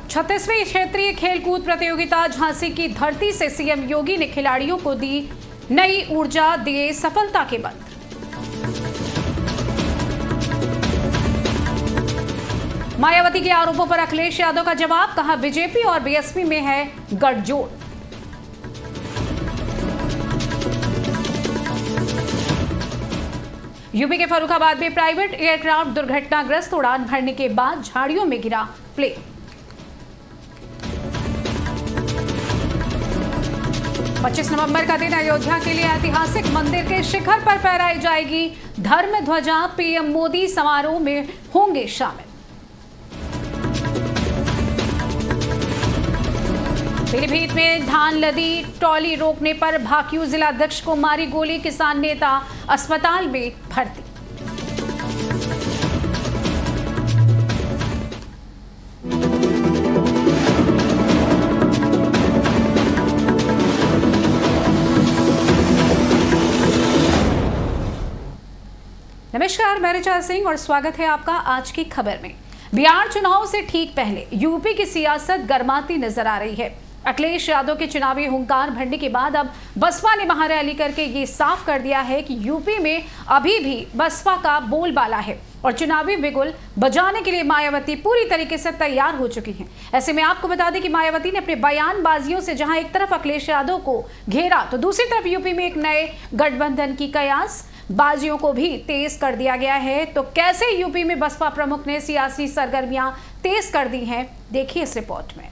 छत्तीसवीं क्षेत्रीय खेलकूद प्रतियोगिता झांसी की धरती से सीएम योगी ने खिलाड़ियों को दी नई ऊर्जा, दिए सफलता के मंत्र। मायावती के आरोपों पर अखिलेश यादव का जवाब, कहा बीजेपी और बीएसपी में है गठजोड़। यूपी के फर्रुखाबाद में प्राइवेट एयरक्राफ्ट दुर्घटनाग्रस्त, उड़ान भरने के बाद झाड़ियों में गिरा प्लेन। 25 नवंबर का दिन अयोध्या के लिए ऐतिहासिक, मंदिर के शिखर पर फहराई जाएगी धर्म ध्वजा, पीएम मोदी समारोह में होंगे शामिल। पीलीभीत में धान लदी ट्रॉली रोकने पर भाकियू जिलाध्यक्ष को मारी गोली, किसान नेता अस्पताल में भर्ती। नमस्कार, मैं ऋचा सिंह और स्वागत है आपका आज की खबर में। बिहार चुनाव से ठीक पहले यूपी की सियासत गर्माती नजर आ रही है। अखिलेश यादव के चुनावी हुंकार भरने के बाद अब बसपा ने महारैली करके ये साफ कर दिया है कि यूपी में अभी भी बसपा का बोलबाला है और चुनावी बिगुल बजाने के लिए मायावती पूरी तरीके से तैयार हो चुकी हैं। ऐसे में आपको बता दें कि मायावती ने अपने बयानबाजियों से जहां एक तरफ अखिलेश यादव को घेरा तो दूसरी तरफ यूपी में एक नए गठबंधन की कयास बाजियों को भी तेज कर दिया गया है। तो कैसे यूपी में बसपा प्रमुख ने सियासी सरगर्मियां तेज कर दी हैं, देखिए इस रिपोर्ट में।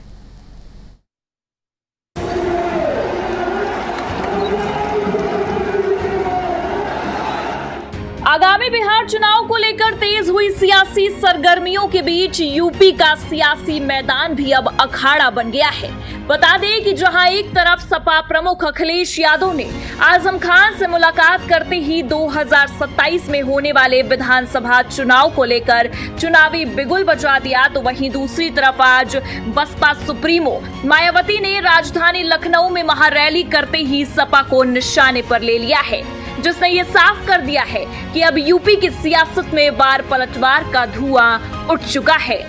आगामी बिहार चुनाव को लेकर तेज हुई सियासी सरगर्मियों के बीच यूपी का सियासी मैदान भी अब अखाड़ा बन गया है। बता दें कि जहां एक तरफ सपा प्रमुख अखिलेश यादव ने आजम खान से मुलाकात करते ही 2027 में होने वाले विधानसभा चुनाव को लेकर चुनावी बिगुल बजा दिया, तो वहीं दूसरी तरफ आज बसपा सुप्रीमो मायावती ने राजधानी लखनऊ में महारैली करते ही सपा को निशाने पर ले लिया है, जिसने ये साफ कर दिया है कि अब यूपी की सियासत में वार पलटवार का धुआं उठ चुका है।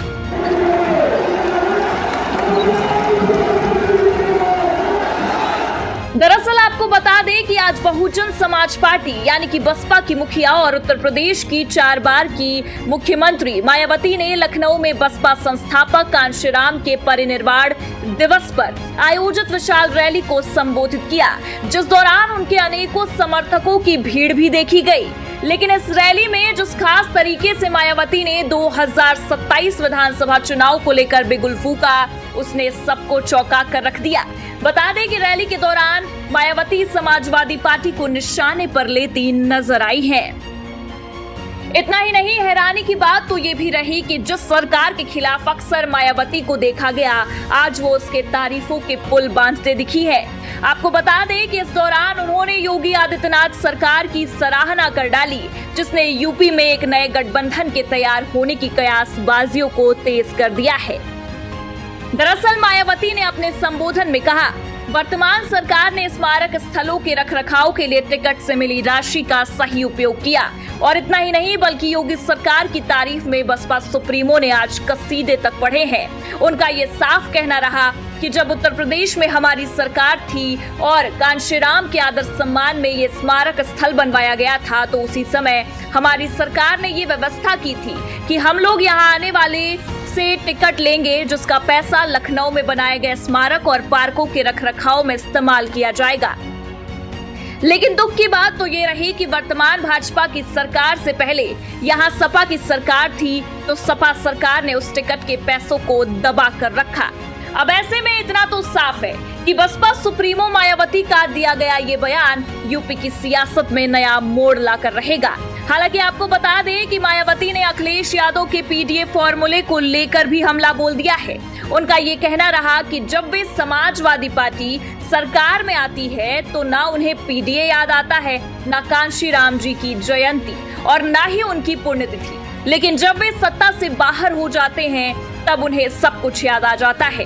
दरअसल आपको बता दें कि आज बहुजन समाज पार्टी यानी कि बसपा की मुखिया और उत्तर प्रदेश की 4 बार की मुख्यमंत्री मायावती ने लखनऊ में बसपा संस्थापक कांशीराम के परिनिर्वाण दिवस पर आयोजित विशाल रैली को संबोधित किया, जिस दौरान उनके अनेकों समर्थकों की भीड़ भी देखी गई। लेकिन इस रैली में जिस खास तरीके से मायावती ने 2027 विधानसभा चुनाव को लेकर बिगुल फूका, उसने सबको चौंका कर रख दिया। बता दें कि रैली के दौरान मायावती समाजवादी पार्टी को निशाने पर लेती नजर आई हैं। इतना ही नहीं, हैरानी की बात तो ये भी रही कि जिस सरकार के खिलाफ अक्सर मायावती को देखा गया, आज वो उसके तारीफों के पुल बांधते दिखी है। आपको बता दें कि इस दौरान उन्होंने योगी आदित्यनाथ सरकार की सराहना कर डाली, जिसने यूपी में एक नए गठबंधन के तैयार होने की कयासबाजियों को तेज कर दिया है। दरअसल मायावती ने अपने संबोधन में कहा, वर्तमान सरकार ने स्मारक स्थलों के रखरखाव के लिए टिकट से मिली राशि का सही उपयोग किया और इतना ही नहीं बल्कि योगी सरकार की तारीफ में बसपा सुप्रीमो ने आज कसीदे तक पढ़े हैं। उनका ये साफ कहना रहा कि जब उत्तर प्रदेश में हमारी सरकार थी और कांशीराम के आदर सम्मान में ये स्मारक स्थल बनवाया गया था, तो उसी समय हमारी सरकार ने ये व्यवस्था की थी कि हम लोग यहाँ आने वाले से टिकट लेंगे, जिसका पैसा लखनऊ में बनाए गए स्मारक और पार्कों के रखरखाव में इस्तेमाल किया जाएगा। लेकिन दुख की बात तो ये रही कि वर्तमान भाजपा की सरकार से पहले यहाँ सपा की सरकार थी, तो सपा सरकार ने उस टिकट के पैसों को दबा कर रखा। अब ऐसे में इतना तो साफ है कि बसपा सुप्रीमो मायावती का दिया गया ये बयान यूपी की सियासत में नया मोड़ लाकर रहेगा। हालांकि आपको बता दें कि मायावती ने अखिलेश यादव के पीडीए फॉर्मूले को लेकर भी हमला बोल दिया है। उनका ये कहना रहा कि जब वे समाजवादी पार्टी सरकार में आती है तो ना उन्हें पीडीए याद आता है, ना कांशीराम जी की जयंती और ना ही उनकी पुण्यतिथि, लेकिन जब वे सत्ता से बाहर हो जाते हैं तब उन्हें सब कुछ याद आ जाता है।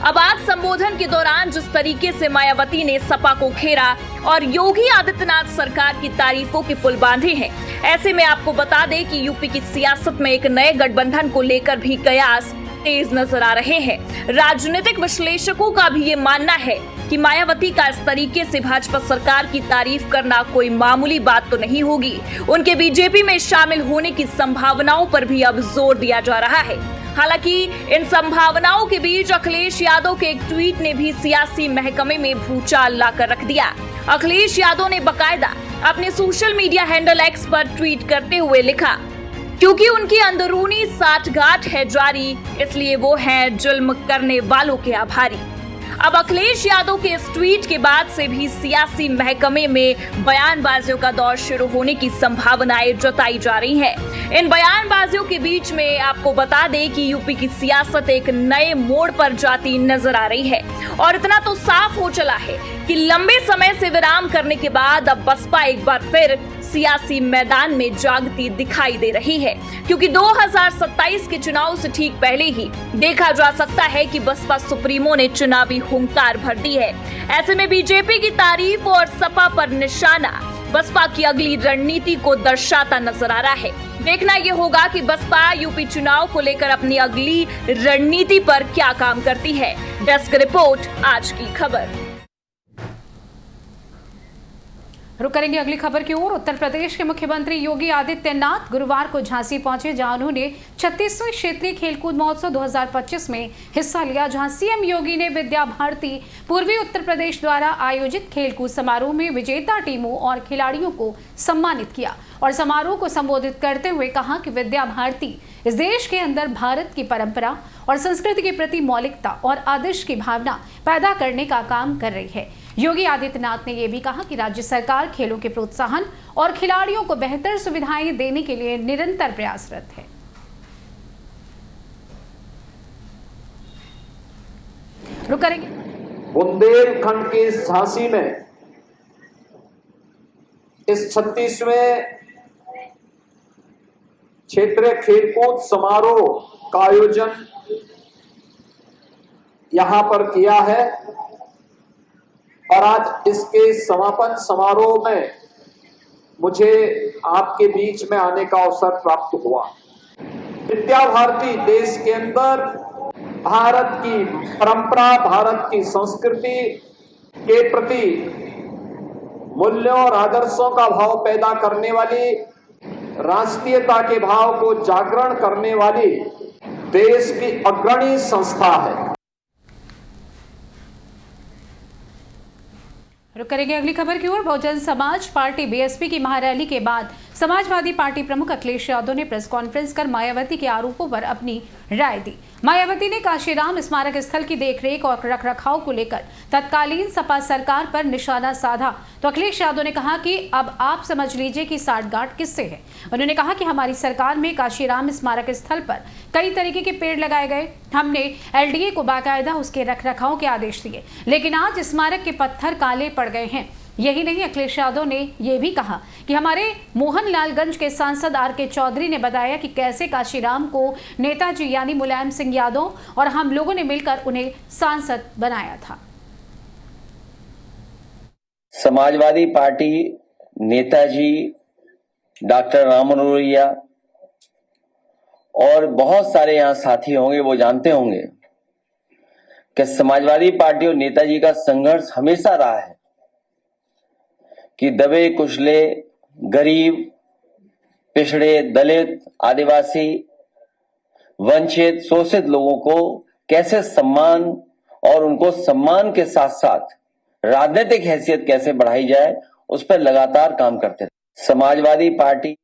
अब आज संबोधन के दौरान जिस तरीके से मायावती ने सपा को घेरा और योगी आदित्यनाथ सरकार की तारीफों के पुल बांधे हैं, ऐसे में आपको बता दें कि यूपी की सियासत में एक नए गठबंधन को लेकर भी कयास तेज नजर आ रहे हैं। राजनीतिक विश्लेषकों का भी ये मानना है कि मायावती का इस तरीके से भाजपा सरकार की तारीफ करना कोई मामूली बात तो नहीं होगी। उनके बीजेपी में शामिल होने की संभावनाओं पर भी अब जोर दिया जा रहा है। हालांकि इन संभावनाओं के बीच अखिलेश यादव के एक ट्वीट ने भी सियासी महकमे में भूचाल लाकर रख दिया। अखिलेश यादव ने बकायदा अपने सोशल मीडिया हैंडल एक्स पर ट्वीट करते हुए लिखा, क्योंकि उनकी अंदरूनी साठगांठ है जारी, इसलिए वो हैं जुल्म करने वालों के आभारी। अब अखिलेश यादव के इस ट्वीट के बाद से भी सियासी महकमे में बयानबाजियों का दौर शुरू होने की संभावनाएं जताई जा रही हैं। इन बयानबाजियों के बीच में आपको बता दें कि यूपी की सियासत एक नए मोड़ पर जाती नजर आ रही है और इतना तो साफ हो चला है कि लंबे समय से विराम करने के बाद अब बसपा एक बार फिर सियासी मैदान में जागती दिखाई दे रही है, क्योंकि 2027 के चुनाव से ठीक पहले ही देखा जा सकता है कि बसपा सुप्रीमो ने चुनावी हुंकार भर दी है। ऐसे में बीजेपी की तारीफ और सपा पर निशाना बसपा की अगली रणनीति को दर्शाता नजर आ रहा है। देखना यह होगा कि बसपा यूपी चुनाव को लेकर अपनी अगली रणनीति पर क्या काम करती है। डेस्क रिपोर्ट, आज की खबर। रुक करेंगे अगली खबर की ओर। उत्तर प्रदेश के मुख्यमंत्री योगी आदित्यनाथ गुरुवार को झांसी पहुंचे, जहां उन्होंने 36वें क्षेत्रीय खेलकूद महोत्सव 2025 में हिस्सा लिया, जहां सीएम योगी ने विद्या भारती पूर्वी उत्तर प्रदेश द्वारा आयोजित खेलकूद समारोह में विजेता टीमों और खिलाड़ियों को सम्मानित किया और समारोह को संबोधित करते हुए कहा कि विद्या भारती इस देश के अंदर भारत की परंपरा और संस्कृति के प्रति मौलिकता और आदर्श की भावना पैदा करने का काम कर रही है। योगी आदित्यनाथ ने यह भी कहा कि राज्य सरकार खेलों के प्रोत्साहन और खिलाड़ियों को बेहतर सुविधाएं देने के लिए निरंतर प्रयासरत है। रुक करेंगे। बुंदेलखंड के झांसी में इस 36वें क्षेत्रीय खेलकूद समारोह का आयोजन यहां पर किया है और आज इसके समापन समारोह में मुझे आपके बीच में आने का अवसर प्राप्त हुआ। विद्या भारती देश के अंदर भारत की परंपरा, भारत की संस्कृति के प्रति मूल्यों और आदर्शों का भाव पैदा करने वाली, राष्ट्रीयता के भाव को जागरण करने वाली देश की अग्रणी संस्था है। रुक करेंगे अगली खबर की ओर। बहुजन समाज पार्टी बीएसपी की महारैली के बाद समाजवादी पार्टी प्रमुख अखिलेश यादव ने प्रेस कॉन्फ्रेंस कर मायावती के आरोपों पर अपनी राय दी। मायावती ने काशीराम स्मारक स्थल की देखरेख और रखरखाव को लेकर तत्कालीन सपा सरकार पर निशाना साधा, तो अखिलेश यादव ने कहा कि अब आप समझ लीजिए कि साठगांठ किससे है। उन्होंने कहा कि हमारी सरकार में काशीराम स्मारक स्थल पर कई तरीके के पेड़ लगाए गए, हमने एलडीए को बाकायदा उसके रखरखाव के आदेश दिए, लेकिन आज स्मारक के पत्थर काले पड़ गए हैं। यही नहीं, अखिलेश यादव ने यह भी कहा कि हमारे मोहनलालगंज के सांसद आर.के. चौधरी ने बताया कि कैसे काशीराम को नेताजी यानी मुलायम सिंह यादव और हम लोगों ने मिलकर उन्हें सांसद बनाया था। समाजवादी पार्टी नेताजी डॉक्टर राम मनोहर और बहुत सारे यहाँ साथी होंगे, वो जानते होंगे कि समाजवादी पार्टी और नेताजी का संघर्ष हमेशा रहा है कि दबे कुचले, गरीब, पिछड़े, दलित, आदिवासी, वंचित, शोषित लोगों को कैसे सम्मान और उनको सम्मान के साथ साथ राजनीतिक हैसियत कैसे बढ़ाई जाए, उस पर लगातार काम करते थे। समाजवादी पार्टी।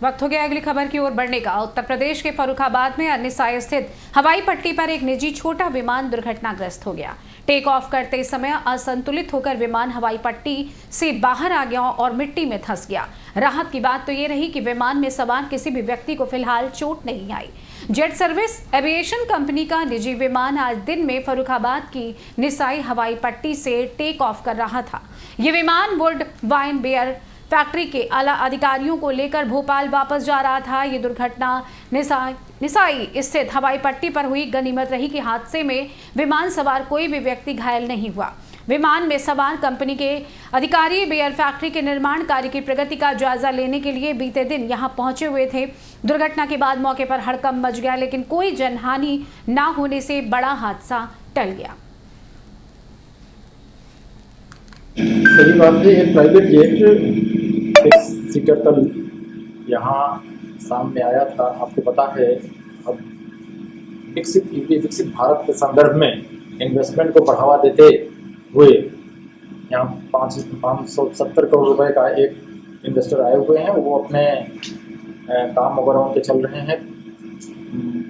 वक्त हो गया अगली खबर की ओर बढ़ने का। उत्तर प्रदेश के फर्रुखाबाद में अन्नीसाई स्थित हवाई पट्टी पर एक निजी छोटा विमान दुर्घटनाग्रस्त हो गया। टेक ऑफ करते समय असंतुलित होकर विमान हवाई पट्टी से बाहर आ गया और मिट्टी में धंस गया। राहत की बात तो ये रही कि विमान में सवार किसी भी व्यक्ति को फिलहाल चोट नहीं आई। जेट सर्विस एविएशन कंपनी का निजी विमान आज दिन में फर्रुखाबाद की निसाई हवाई पट्टी से टेक ऑफ कर रहा था। ये विमान वुड वाइन बेयर फैक्ट्री के आला अधिकारियों को लेकर भोपाल वापस जा रहा था। ये दुर्घटना निसाई निसाई स्थित हवाई पट्टी पर हुई गनीमत रही कि हादसे में विमान सवार कोई भी व्यक्ति घायल नहीं हुआ। विमान में सवार कंपनी के अधिकारी बियर फैक्ट्री के निर्माण कार्य की प्रगति का जायजा लेने के लिए बीते दिन यहां पहुंचे हुए थे। दुर्घटना के बाद मौके पर हड़कंप मच गया, लेकिन कोई जनहानि न होने से बड़ा हादसा टल गया। सही बात है। एक प्राइवेट जेट 6 सीटर तल यहाँ सामने आया था। आपको पता है, अब विकसित भारत के संदर्भ में इन्वेस्टमेंट को बढ़ावा देते हुए यहाँ 570 करोड़ रुपए का एक इन्वेस्टर आए हुए हैं। वो अपने काम वगैरह उनके चल रहे हैं,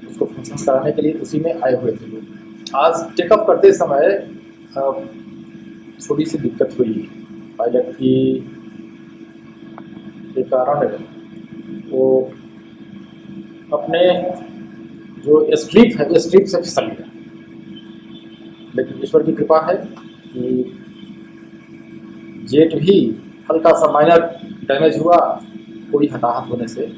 उसको फंक्शन कराने के लिए उसी में आए हुए थे लोग। आज टेकअप करते समय थोड़ी सी दिक्कत हुई पायलट की के कारण। वो अपने जो स्ट्रिप है, स्ट्रिप से फिसल गया, लेकिन ईश्वर की कृपा है कि जेट भी हल्का सा माइनर डैमेज हुआ, कोई हताहत होने से।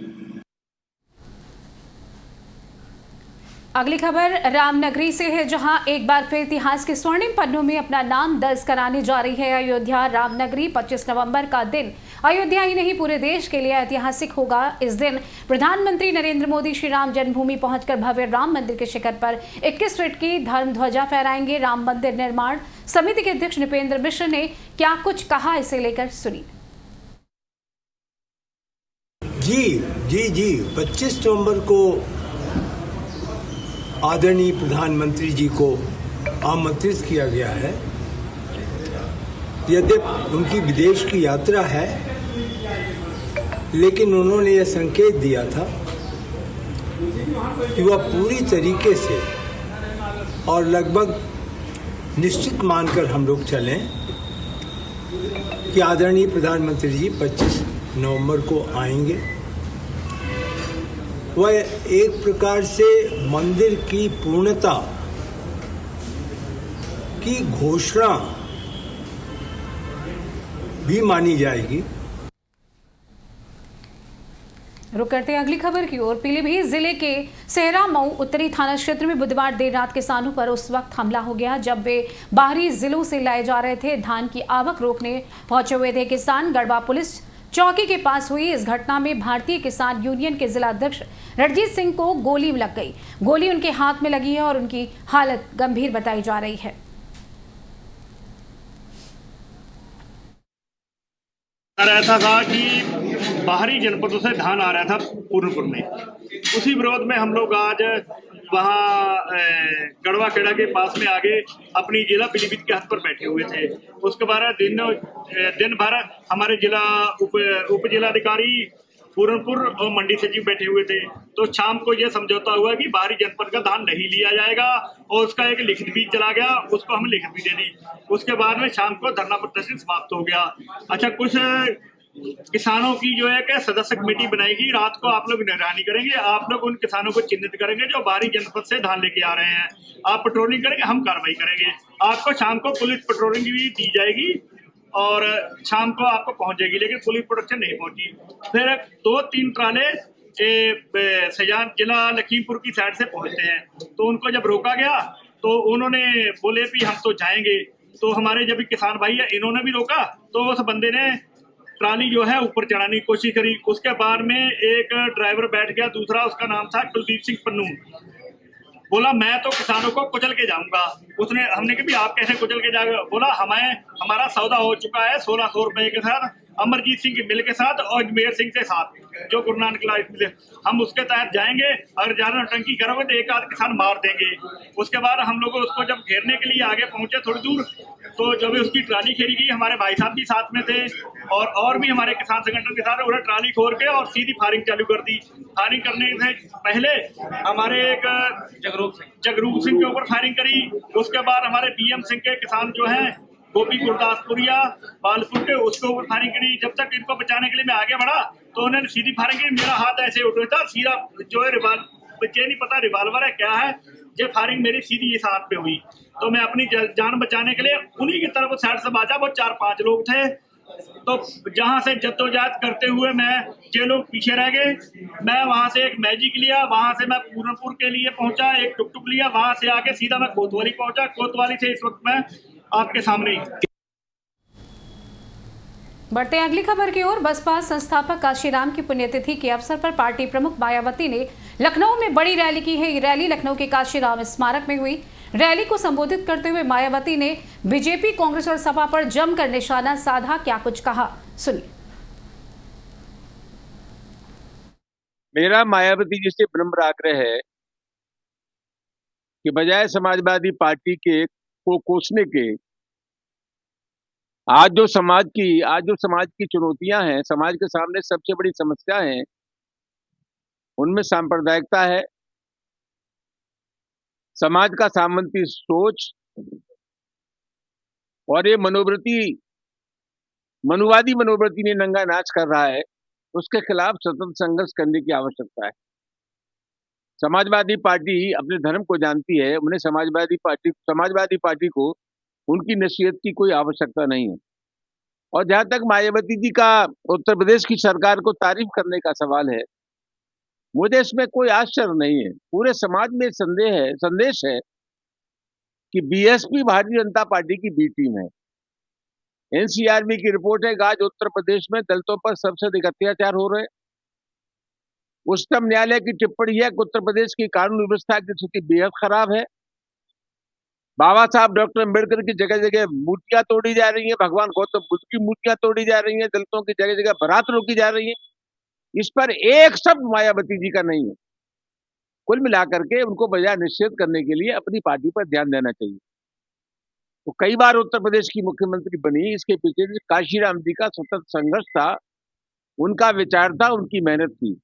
अगली खबर रामनगरी से है, जहां एक बार फिर इतिहास के स्वर्णिम पन्नों में अपना नाम दर्ज कराने जा रही है अयोध्या। रामनगरी 25 नवंबर का दिन अयोध्या ही नहीं पूरे देश के लिए ऐतिहासिक होगा। इस दिन प्रधानमंत्री नरेंद्र मोदी श्री राम जन्मभूमि पहुंचकर भव्य राम मंदिर के शिखर पर 21 फीट की धर्म ध्वजा फहराएंगे। राम मंदिर निर्माण समिति के अध्यक्ष नृपेंद्र मिश्र ने क्या कुछ कहा, इसे लेकर सुनिए। जी 25 नवंबर को आदरणीय प्रधानमंत्री जी को आमंत्रित किया गया है। यद्यपि उनकी विदेश की यात्रा है, लेकिन उन्होंने यह संकेत दिया था कि वह पूरी तरीके से और लगभग निश्चित मानकर हम लोग चलें कि आदरणीय प्रधानमंत्री जी 25 नवंबर को आएंगे। वह एक प्रकार से मंदिर की पूर्णता की घोषणा भी मानी जाएगी। रुक करते हैं अगली खबर की ओर। पीलीभीत जिले के सेहरा मऊ उत्तरी थाना क्षेत्र में बुधवार देर रात किसानों पर उस वक्त हमला हो गया जब वे बाहरी जिलों से लाए जा रहे थे धान की आवक रोकने पहुंचे हुए थे। किसान गढ़वा पुलिस चौकी के पास हुई इस घटना में भारतीय किसान यूनियन के जिला अध्यक्ष रणजीत सिंह को गोली लग गई। गोली उनके हाथ में लगी है और उनकी हालत गंभीर बताई जा रही है। रहता था कि बाहरी जनपदों से धान आ रहा था पूर्णपुर में, उसी विरोध में हम लोग आज वहाँ गढ़वा खेड़ा के पास में आगे अपनी जिला पीलीभीत के हद पर बैठे हुए थे। उसके बाद दिन भर हमारे जिला उप जिलाधिकारी पूरनपुर और मंडी सचिव बैठे हुए थे। तो शाम को यह समझौता हुआ कि बाहरी जनपद का धान नहीं लिया जाएगा और उसका एक लिखित भी चला गया, उसको हम लिखित भी दे दी। उसके बाद में शाम को धरना प्रदर्शन समाप्त हो गया। अच्छा, कुछ किसानों की जो है कि सदस्य कमेटी बनाएगी, रात को आप लोग निगरानी करेंगे, आप लोग उन किसानों को चिन्हित करेंगे जो बाहरी जनपद से धान लेके आ रहे हैं। आप पेट्रोलिंग करेंगे, हम कार्रवाई करेंगे। आपको शाम को पुलिस पेट्रोलिंग भी दी जाएगी और शाम को आपको पहुंचेगी, लेकिन पुलिस प्रोटेक्शन नहीं पहुंची। फिर 2-3 ट्राले सजान जिला लखीमपुर की साइड से पहुंचते हैं, तो उनको जब रोका गया तो उन्होंने बोले कि हम तो जाएंगे। तो हमारे जब किसान भाई है, इन्होंने भी रोका, तो उस बंदे ने ट्राली जो है ऊपर चढ़ाने की कोशिश करी। उसके बाद में एक ड्राइवर बैठ गया, दूसरा उसका नाम था कुलदीप सिंह पन्नू, बोला मैं तो किसानों को कुचल के जाऊंगा। हमने कहा भी आप कैसे कुचल के जाएगा? बोला हमारा सौदा हो चुका है 1600 रुपए के साथ अमरजीत सिंह की मिल के साथ और अजमेर सिंह के साथ, जो गुरु नानक मिले, हम उसके तहत जाएंगे। अगर ज्यादा नौटंकी करोगे तो एक आध किसान मार देंगे। उसके बाद हम लोग उसको जब घेरने के लिए आगे पहुंचे थोड़ी दूर, तो जब उसकी ट्राली घेरी गई, हमारे भाई साहब भी साथ में थे और भी हमारे किसान संगठन के साथ, उन्होंने ट्राली खोल के और सीधी फायरिंग चालू कर दी। फायरिंग करने से पहले हमारे एक जगरूप सिंह के ऊपर फायरिंग करी। उसके बाद हमारे बीएम सिंह के किसान जो हैं गोपी गुरदासपुरिया बालपुर के, उसके ऊपर फायरिंग करी। जब तक इनको बचाने के लिए मैं आगे बढ़ा तो उन्होंने सीधी फायरिंग की। मेरा हाथ ऐसे उठ रहा था, सीधा जो है मुझे नहीं पता रिवाल्वर है क्या है, जब फायरिंग मेरी सीधी इस हाथ पे हुई तो मैं अपनी जान बचाने के लिए उन्हीं की तरफ साइड से बाजा। वो 4-5 लोग थे तो जहां से जद्दोजहद करते हुए मैं ये लोग पीछे रह गए। मैं वहां से एक मैजिक लिया, वहां से मैं पूरनपुर के लिए पहुंचा, एक टुक टुक लिया, वहां से आके सीधा मैं कोतवाली पहुंचा। कोतवाली से इस वक्त मैं आपके सामने ही। बढ़ते हैं अगली खबर की ओर। बसपा संस्थापक काशीराम की पुण्यतिथि के अवसर पर पार्टी प्रमुख मायावती ने लखनऊ में बड़ी रैली की है। ये रैली लखनऊ के काशीराम स्मारक में हुई। रैली को संबोधित करते हुए मायावती ने बीजेपी, कांग्रेस और सपा पर जमकर निशाना साधा। क्या कुछ कहा, सुनिए। मेरा मायावती जी से विनम्र आग्रह है कि बजाय समाजवादी पार्टी के को कोसने के, आज जो समाज की चुनौतियां हैं, समाज के सामने सबसे बड़ी समस्या है, उनमें सांप्रदायिकता है, समाज का सामंती सोच और ये मनुवादी मनोवृत्ति ने नंगा नाच कर रहा है। उसके खिलाफ सतत संघर्ष करने की आवश्यकता है। समाजवादी पार्टी अपने धर्म को जानती है। उन्हें समाजवादी पार्टी को उनकी नसीहत की कोई आवश्यकता नहीं है। और जहां तक मायावती जी का उत्तर प्रदेश की सरकार को तारीफ करने का सवाल है, मुझे इसमें कोई आश्चर्य नहीं है। पूरे समाज में संदेश है कि बीएसपी भारतीय जनता पार्टी की बी टीम है। एनसीआरबी की रिपोर्ट है कि आज उत्तर प्रदेश में दलितों पर सबसे अधिक अत्याचार हो रहे हैं। उच्चतम न्यायालय की टिप्पणी है कि उत्तर प्रदेश की कानून व्यवस्था की स्थिति बेहद खराब है। बाबा साहब डॉक्टर अम्बेडकर की जगह जगह मूर्तियां तोड़ी जा रही हैं, भगवान गौतम बुद्ध की मूर्तियां तोड़ी जा रही हैं, दलितों की जगह जगह बारात रोकी जा रही है। इस पर एक शब्द मायावती जी का नहीं है। कुल मिलाकर के उनको बजाय निश्चित करने के लिए अपनी पार्टी पर ध्यान देना चाहिए। तो कई बार उत्तर प्रदेश की मुख्यमंत्री बनी, इसके पीछे काशीराम जी का सतत संघर्ष था, उनका विचार था, उनकी मेहनत थी।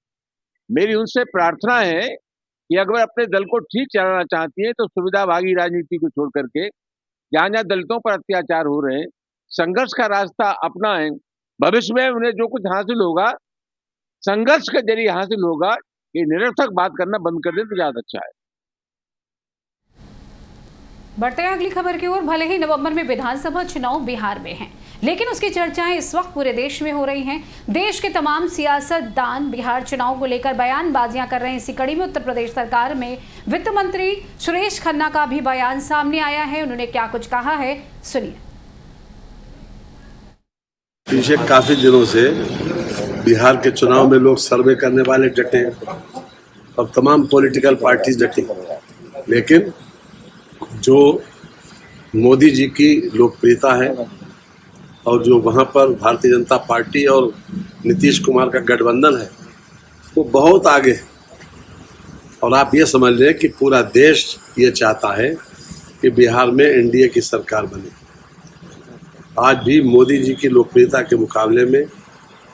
मेरी उनसे प्रार्थना है कि अगर अपने दल को ठीक चलाना चाहती है तो सुविधाभागी राजनीति को छोड़ करके जहां जहां दलितों पर अत्याचार हो रहे हैं, संघर्ष का रास्ता अपनाएं। भविष्य में उन्हें जो कुछ हासिल होगा, संघर्ष के जरिए हासिल होगा। ये निरर्थक बात करना बंद कर दे तो ज्यादा अच्छा है। बढ़ते हैं अगली खबर की ओर। भले ही नवंबर में विधानसभा चुनाव बिहार में हैं, लेकिन उसकी चर्चाएं इस वक्त पूरे देश में हो रही हैं। देश के तमाम सियासतदान बिहार चुनाव को लेकर बयानबाजियां कर रहे हैं। इसी कड़ी में उत्तर प्रदेश सरकार में वित्त मंत्री सुरेश खन्ना का भी बयान सामने आया है। उन्होंने क्या कुछ कहा है, सुनिए। पिछले काफी दिनों से बिहार के चुनाव में लोग सर्वे करने वाले डटे और तमाम पॉलिटिकल पार्टीज डटी, लेकिन जो मोदी जी की लोकप्रियता है और जो वहाँ पर भारतीय जनता पार्टी और नीतीश कुमार का गठबंधन है, वो बहुत आगे है। और आप ये समझ लें कि पूरा देश ये चाहता है कि बिहार में एनडीए की सरकार बने। आज भी मोदी जी की लोकप्रियता के मुकाबले में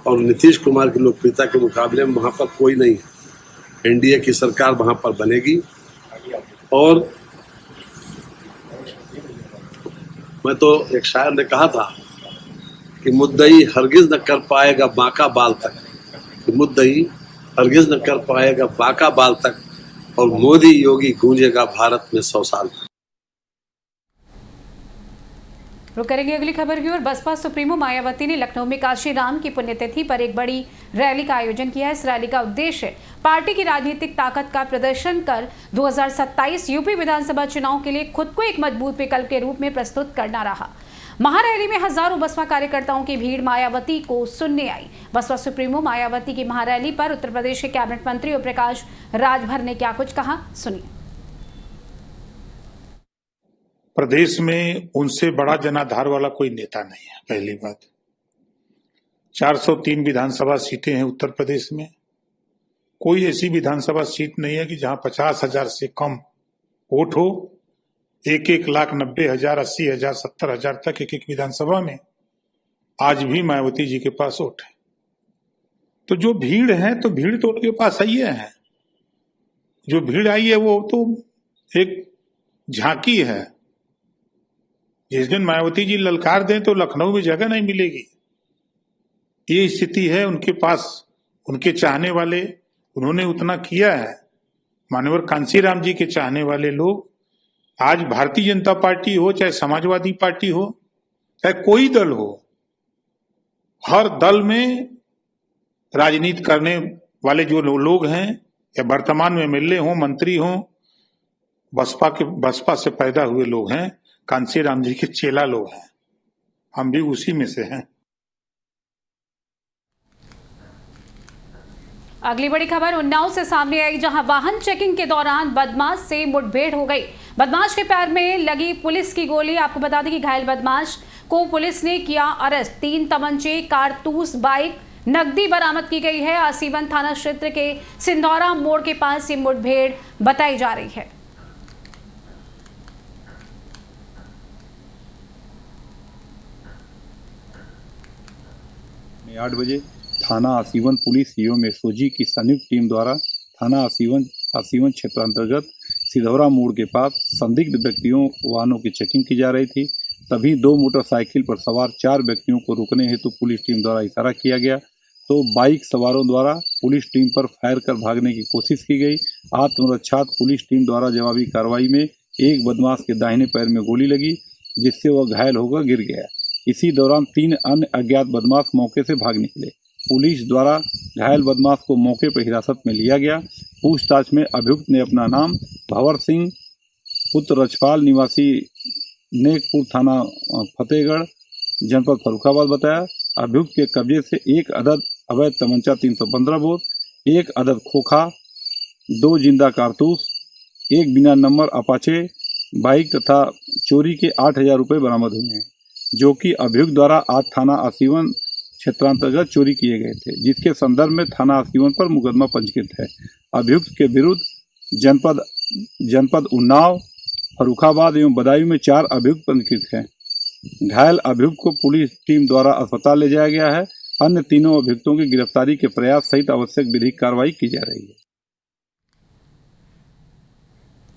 और नीतीश कुमार की लोकप्रियता के मुकाबले में वहाँ पर कोई नहीं है। एनडीए की सरकार वहाँ पर बनेगी। और मैं तो एक शायर ने कहा था कि मुद्दई हरगिज न कर पाएगा बांका बाल तक, कि मुद्दई हरगिज न कर पाएगा बांका बाल तक, और मोदी योगी गूंजेगा भारत में 100 साल तक। रुक करेंगे अगली खबर की ओर। बसपा सुप्रीमो मायावती ने लखनऊ में काशीराम की पुण्यतिथि पर एक बड़ी रैली का आयोजन किया है। इस रैली का उद्देश्य पार्टी की राजनीतिक ताकत का प्रदर्शन कर 2027 यूपी विधानसभा चुनाव के लिए खुद को एक मजबूत विकल्प के रूप में प्रस्तुत करना रहा। महारैली में हजारों बसपा कार्यकर्ताओं की भीड़ मायावती को सुनने आई। बसपा सुप्रीमो मायावती की महारैली पर उत्तर प्रदेश के कैबिनेट मंत्री ओम प्रकाश राजभर ने क्या कुछ कहा, सुनिए। प्रदेश में उनसे बड़ा जनाधार वाला कोई नेता नहीं है। पहली बात, 403 विधानसभा सीटें हैं उत्तर प्रदेश में। कोई ऐसी विधानसभा सीट नहीं है कि जहां 50,000 से कम वोट हो। 1-1 लाख 90,000, 80,000, 70,000 तक एक विधानसभा में आज भी मायावती जी के पास वोट है। तो जो भीड़ है, तो भीड़ तो उनके पास आई है। जो भीड़ आई है वो तो एक झांकी है। जिस दिन मायावती जी ललकार दें तो लखनऊ में जगह नहीं मिलेगी। ये स्थिति है उनके पास। उनके चाहने वाले, उन्होंने उतना किया है। माननीय कांशीराम जी के चाहने वाले लोग आज भारतीय जनता पार्टी हो, चाहे समाजवादी पार्टी हो, चाहे कोई दल हो, हर दल में राजनीति करने वाले जो लोग हैं या वर्तमान में एमएलए हों, मंत्री हों, बसपा से पैदा हुए लोग हैं, कांशीराम जी के चेला लोग हैं, हम भी उसी में से हैं। अगली बड़ी खबर उन्नाव से सामने आई, जहां वाहन चेकिंग के दौरान बदमाश से मुठभेड़ हो गई। बदमाश के पैर में लगी पुलिस की गोली। आपको बता दें कि घायल बदमाश को पुलिस ने किया अरेस्ट। 3 तमंचे, कारतूस, बाइक, नकदी बरामद की गई है। आसीवन थाना क्षेत्र के सिंधौरा मोड़ के पास ये मुठभेड़ बताई जा रही है। 8 बजे थाना आसीवन पुलिस एवं एसओजी की संयुक्त टीम द्वारा थाना आसीवन क्षेत्र अंतर्गत सिधौरा मोड़ के पास संदिग्ध व्यक्तियों वाहनों की चेकिंग की जा रही थी। तभी 2 मोटरसाइकिल पर सवार 4 व्यक्तियों को रोकने हेतु पुलिस टीम द्वारा इशारा किया गया तो बाइक सवारों द्वारा पुलिस टीम पर फायर कर भागने की कोशिश की गई। आत्मरक्षार्थ पुलिस टीम द्वारा जवाबी कार्रवाई में एक बदमाश के दाहिने पैर में गोली लगी, जिससे वह घायल होकर गिर गया। इसी दौरान 3 अन्य अज्ञात बदमाश मौके से भाग निकले। पुलिस द्वारा घायल बदमाश को मौके पर हिरासत में लिया गया। पूछताछ में अभियुक्त ने अपना नाम भंवर सिंह पुत्र रजपाल निवासी नेकपुर थाना फतेहगढ़ जनपद फर्रुखाबाद बताया। अभियुक्त के कब्जे से 1 अदद अवैध तमंचा 315 बोर, 1 अदद खोखा, 2 जिंदा कारतूस, 1 बिना नंबर अपाचे बाइक तथा चोरी के 8,000 रुपये बरामद हुए हैं, जो कि अभियुक्त द्वारा आज थाना आसीवन क्षेत्रांतर्गत चोरी किए गए थे, जिसके संदर्भ में थाना आसीवन पर मुकदमा पंजीकृत है। अभियुक्त के विरुद्ध जनपद उन्नाव, फर्रुखाबाद एवं बदायूं में 4 अभियुक्त पंजीकृत हैं। घायल अभियुक्त को पुलिस टीम द्वारा अस्पताल ले जाया गया है। अन्य तीनों अभियुक्तों की गिरफ्तारी के प्रयास सहित आवश्यक विधिक कार्रवाई की जा रही है।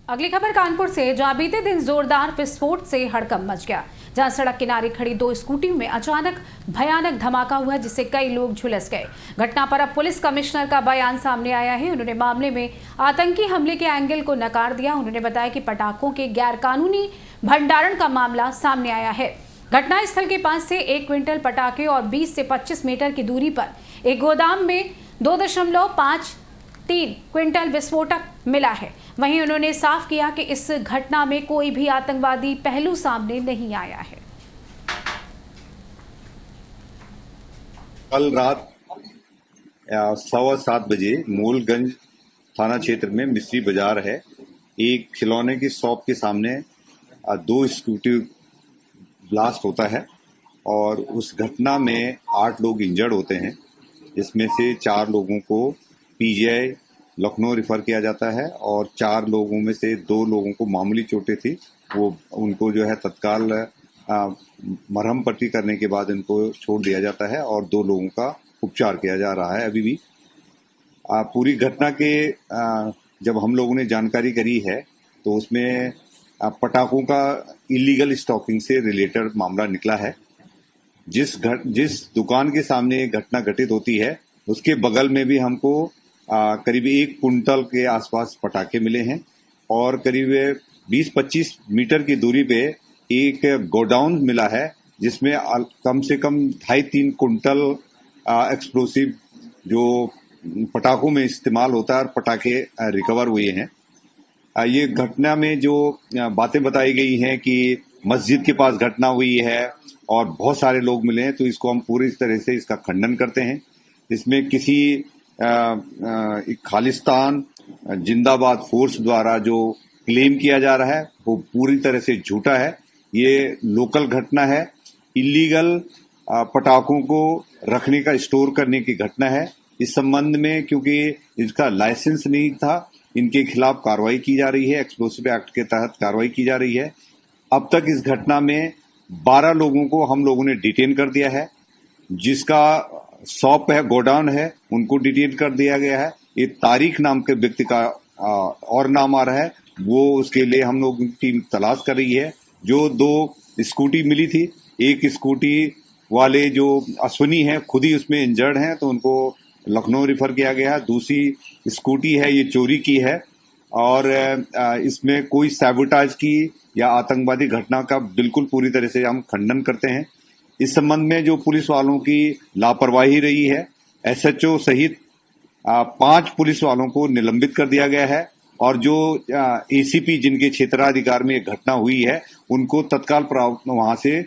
अगली खबर कानपुर से, जहां बीते दिन जोरदार विस्फोट से हड़कंप मच गया। जहां सड़क किनारे खड़ी 2 स्कूटी में अचानक भयानक धमाका हुआ, जिससे कई लोग झुलस गए। घटना पर अब पुलिस कमिश्नर का बयान सामने आया है। उन्होंने मामले में आतंकी हमले के एंगल को नकार दिया। उन्होंने बताया कि पटाखों के गैरकानूनी भंडारण का मामला सामने आया है। घटनास्थल के पास से 1 क्विंटल पटाखे और 20 से 25 मीटर की दूरी पर एक गोदाम में 2.53 क्विंटल विस्फोटक मिला है। वहीं उन्होंने साफ किया कि इस घटना में कोई भी आतंकवादी पहलू सामने नहीं आया है। कल रात 7:15 बजे मूलगंज थाना क्षेत्र में मिस्री बाजार है, एक खिलौने की शॉप के सामने 2 स्कूटी ब्लास्ट होता है और उस घटना में 8 लोग इंजर्ड होते हैं, जिसमें से 4 लोगों को पीजीआई लखनऊ रिफर किया जाता है और 4 लोगों में से 2 लोगों को मामूली चोटें थी। वो उनको जो है तत्काल मरहम पट्टी करने के बाद इनको छोड़ दिया जाता है और 2 लोगों का उपचार किया जा रहा है अभी भी। पूरी घटना के जब हम लोगों ने जानकारी करी है तो उसमें पटाखों का इलीगल स्टॉकिंग से रिलेटेड मामला निकला है। जिस दुकान के सामने घटना घटित होती है उसके बगल में भी हमको करीब 1 कुंटल के आसपास पटाखे मिले हैं और करीब 20-25 मीटर की दूरी पे एक गोडाउन मिला है, जिसमें कम से कम 2.5-3 कुंटल एक्सप्लोसिव जो पटाखों में इस्तेमाल होता है और पटाखे रिकवर हुए हैं। ये घटना में जो बातें बताई गई हैं कि मस्जिद के पास घटना हुई है और बहुत सारे लोग मिले हैं, तो इसको हम पूरी तरह से इसका खंडन करते हैं। इसमें किसी खालिस्तान जिंदाबाद फोर्स द्वारा जो क्लेम किया जा रहा है वो पूरी तरह से झूठा है। ये लोकल घटना है, इलीगल पटाखों को रखने का स्टोर करने की घटना है। इस संबंध में क्योंकि इसका लाइसेंस नहीं था, इनके खिलाफ कार्रवाई की जा रही है, एक्सप्लोसिव एक्ट के तहत कार्रवाई की जा रही है। अब तक इस घटना में 12 लोगों को हम लोगों ने डिटेन कर दिया है। जिसका शॉप है, गोडाउन है, उनको डिटेन कर दिया गया है। ये तारीख नाम के व्यक्ति का और नाम आ रहा है, वो उसके लिए हम लोग टीम तलाश कर रही है। जो 2 स्कूटी मिली थी, एक स्कूटी वाले जो अश्विनी हैं खुद ही उसमें इंजर्ड हैं, तो उनको लखनऊ रिफर किया गया है। दूसरी स्कूटी है ये चोरी की है और इसमें कोई सैबोटाज की या आतंकवादी घटना का बिल्कुल पूरी तरह से हम खंडन करते हैं। इस संबंध में जो पुलिस वालों की लापरवाही रही है, एसएचओ सहित 5 पुलिस वालों को निलंबित कर दिया गया है और जो एसीपी जिनके क्षेत्राधिकार में एक घटना हुई है उनको तत्काल वहां से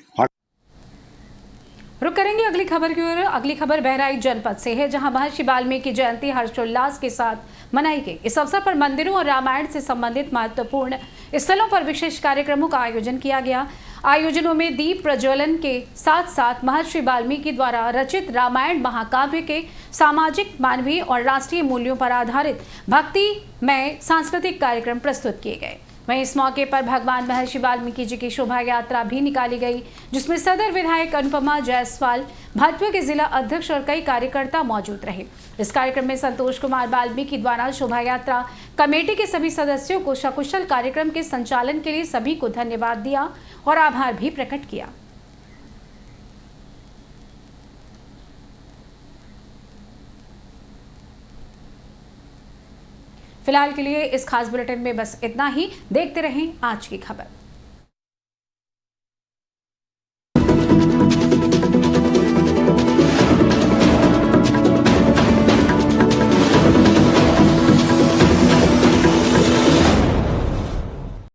रुक करेंगे अगली खबर की ओर। अगली खबर बहराइच जनपद से है, जहां महर्षि वाल्मीकि जयंती हर्षोल्लास के साथ मनाई गई। इस अवसर पर मंदिरों और रामायण से संबंधित महत्वपूर्ण स्थलों पर विशेष कार्यक्रमों का आयोजन किया गया। आयोजनों में दीप प्रज्वलन के साथ साथ महर्षि वाल्मीकि द्वारा रचित रामायण महाकाव्य के सामाजिक, मानवीय और राष्ट्रीय मूल्यों पर आधारित भक्तिमय सांस्कृतिक कार्यक्रम प्रस्तुत किए गए। वहीं इस मौके पर भगवान महर्षि वाल्मीकि जी की शोभा यात्रा भी निकाली गई, जिसमें सदर विधायक अनुपमा जायसवाल, भाजपा के जिला अध्यक्ष और कई कार्यकर्ता मौजूद रहे। इस कार्यक्रम में संतोष कुमार वाल्मीकि द्वारा शोभा यात्रा कमेटी के सभी सदस्यों को सकुशल कार्यक्रम के संचालन के लिए सभी को धन्यवाद दिया और आभार भी प्रकट किया। फिलहाल के लिए इस खास बुलेटिन में बस इतना ही। देखते रहें आज की खबर।